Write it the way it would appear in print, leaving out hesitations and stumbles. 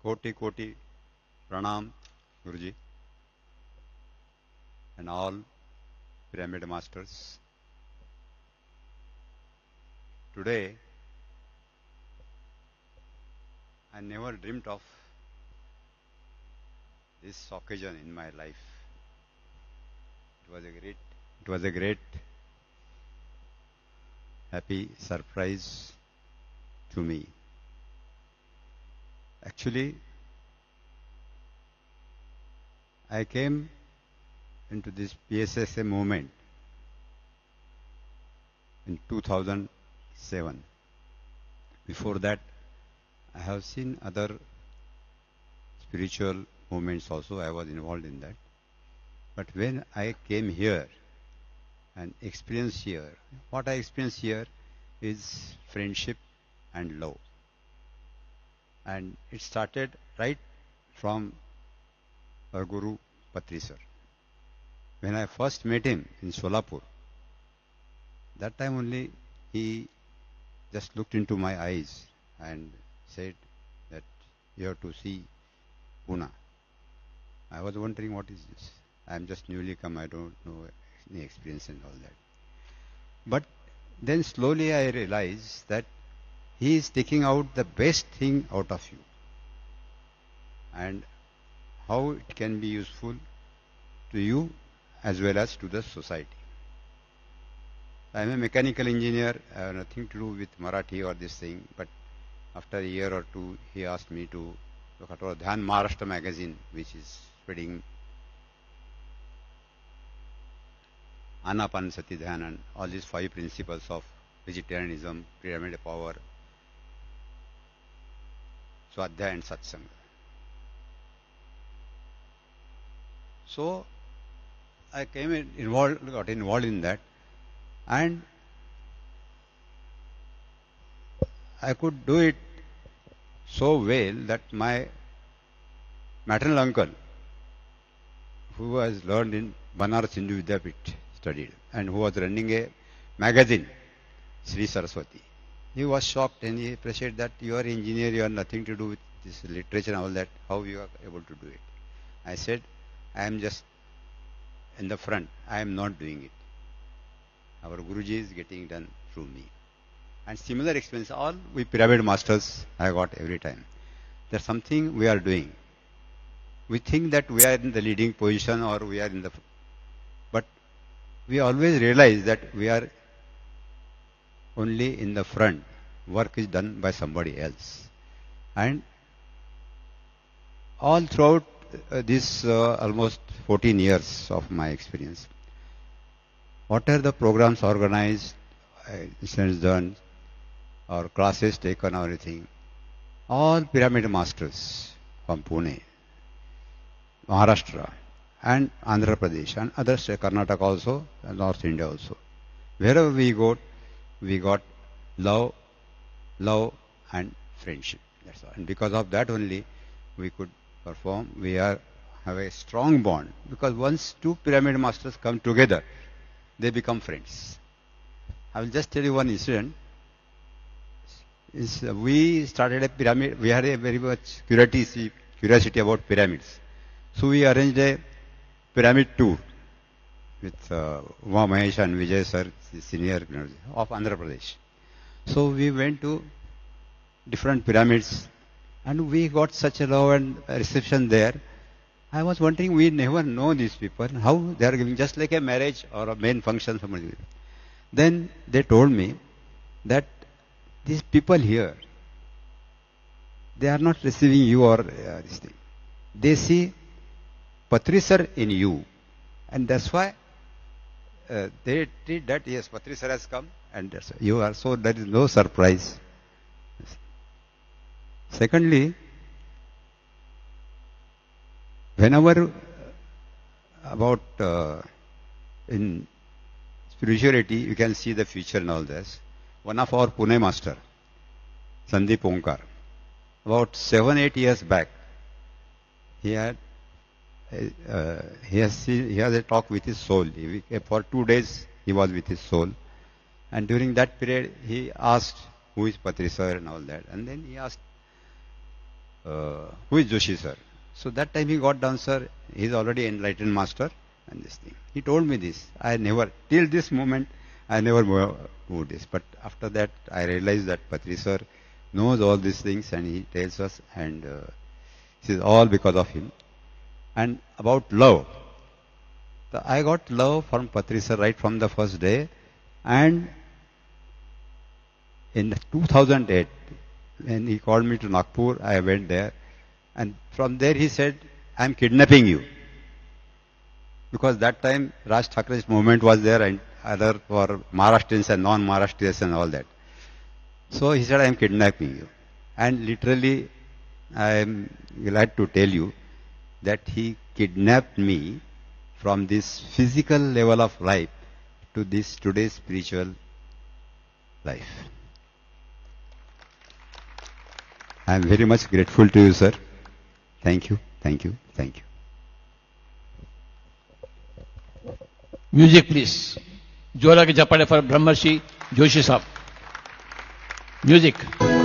Koti Koti Pranam, Guruji, and all pyramid masters. Today, I never dreamt of this occasion in my life. It was a great, happy surprise to me. Actually, I came into this PSSA movement in 2007. Before that, I have seen other spiritual movements also. I was involved in that. But when I came here and experienced here, what I experienced here is friendship and love. And it started right from our Guru Patri sir. When I first met him in Solapur, that time only he just looked into my eyes and said that you have to see Pune. I was wondering what is this. I am just newly come, I don't know any experience and all that. But then slowly I realized that he is taking out the best thing out of you and how it can be useful to you as well as to the society. I am a mechanical engineer, I have nothing to do with Marathi or this thing, but after a year or two, he asked me to look at our Dhyan Maharashtra magazine, which is spreading Anapanasati Dhyan and all these 5 principles of vegetarianism, pyramid power, Swadhyaya and Satsanga. So I got involved in that, and I could do it so well that my maternal uncle, who was learned in Banaras Hindu Vidyapit, studied, and who was running a magazine, Sri Saraswati. He was shocked and he appreciated that you are an engineer, you have nothing to do with this literature and all that, how you are able to do it. I said, I am just in the front, I am not doing it. Our Guruji is getting done through me. And similar experience, all we pyramid masters I got every time. There's something we are doing. We think that we are in the leading position or we are in the, but we always realize that we are only in the front. Work is done by somebody else. And all throughout this almost 14 years of my experience, what are the programs organized, incidents done, or classes taken or anything, all pyramid masters from Pune, Maharashtra, and Andhra Pradesh, and other states, Karnataka also, and North India also. Wherever we go, we got love, and friendship. That's all. And because of that only, we could perform. We have a strong bond. Because once 2 pyramid masters come together, they become friends. I will just tell you one incident. We started a pyramid. We had a very much curiosity about pyramids. So we arranged a pyramid tour with Uma Mahesh and Vijay sir, senior of Andhra Pradesh. So we went to different pyramids and we got such a love and reception there. I was wondering, we never know these people, how they are giving, just like a marriage or a main function. Somebody. Then they told me that these people here, they are not receiving you or this thing. They see Patri sir in you. And that's why they treat that, yes, Patri sir has come and that's why you are. So there is no surprise. Secondly, whenever about in spirituality, you can see the future and all this. One of our Pune master, Sandeep Onkar, about 7-8 years back, he has a talk with his soul. For 2 days, he was with his soul. And during that period, he asked, who is Patri sir and all that. And then he asked, who is Joshi sir? So that time he got down, sir. He's already enlightened master and this thing. He told me this. I never, till this moment, I never moved this. But after that, I realized that Patri sir knows all these things and he tells us, and this is all because of him. And about love, I got love from Patri sir right from the first day. And in 2008, when he called me to Nagpur, I went there. And from there he said, I'm kidnapping you. Because that time Raj Thakre's movement was there and other for Maharashtrians and non-Maharashtrians and all that. So he said, I am kidnapping you. And literally, I am glad to tell you that he kidnapped me from this physical level of life to this today's spiritual life. I am very much grateful to you, sir. Thank you, thank you, thank you. Music, please. जोरा के झपड़े for Brahmarshi Joshi Sahab. Music.